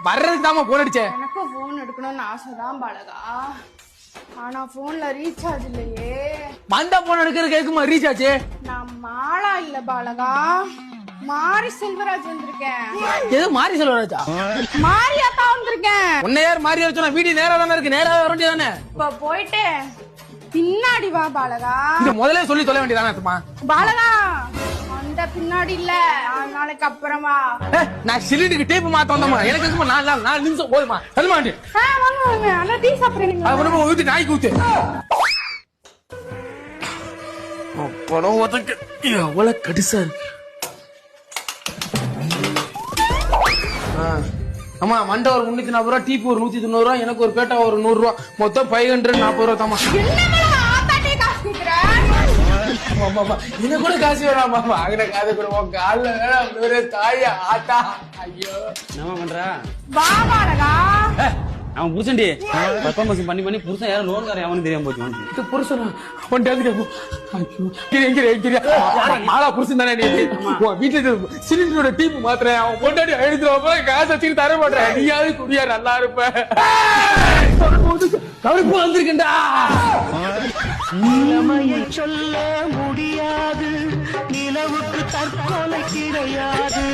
வர்றதுக்கு தாமா போன் அடிச்சேன். எனக்கும் போன் எடுக்கணும்னு ஆசைதான் பாலகா. ஆனா போன்ல ரீசார்ஜ் இல்லையே. மண்டா போன் எடுக்கிற கேக்குமா ரீசார்ஜ்? நான் மாலா இல்ல பாலகா, மாரி செல்வராஜ் வந்திருக்கேன். எது மாரி செல்வராஜா? மாரியாத்தா வந்திருக்கேன். உன்னை யார் மாரி சொன்னா? வீடு நேரா தானே இருக்கு, நேரா வர வேண்டியதானே. இப்ப போயிட்டு பின்னாடி வா பாலகா. இங்க முதல்ல சொல்லி தொலை வேண்டியதானே பாலகா. அந்த பின்னாடி இல்ல, 4 நாளைக்கு அப்புறமா. நான் சிலிண்டுக்கு டேப் மாத்த வந்தோமா, எனக்கு 4 நிமிஷம் போதுமா? சொல்ல மாட்டேன். வாங்க வாங்க, அண்ணா டீ சாப்பிடுறீங்களா? அவனும் ஊத்தி நாய்க்கு ஊத்து. பணம் ஒதுக்கு எவ்வளவு கடிசா இருக்கு. ஆமா, மண்டை ஒரு 340 ரூபா, டீப்பு ஒரு 190 ரூபா, எனக்கு ஒரு பேட்டா ஒரு 100 ரூபா, மொத்தம் 540 ரூபா தாமா. என்ன கூட காசு வேணாம் மாமா, அங்கே காசு கூட கால வேணாம் தாயா ஆத்தா. ஐயோ என்ன பண்ற? வா பாலகா. அவன் புருஷன்டி பர்ஃபார்மன்ஸ் பண்ணி பண்ணி புருஷன் யாரும் லோன்காரன் அவனு தெரியாம போச்சு. இது புருஷனா? மாலா புருஷன் தானே நீ? வீட்டுல சிலிண்டரோட டீப் மாத்திரேன், அவன் பொண்டாடி 500 ரூபாய் காசு வச்சுட்டு தர மாட்டேன். நீயாவது குடியா நல்லா இருப்ப. கவனிப்பு வந்திருக்கா. நிலைமையை சொல்ல முடியாது, நிலவுக்கு தற்கொலை கிடையாது.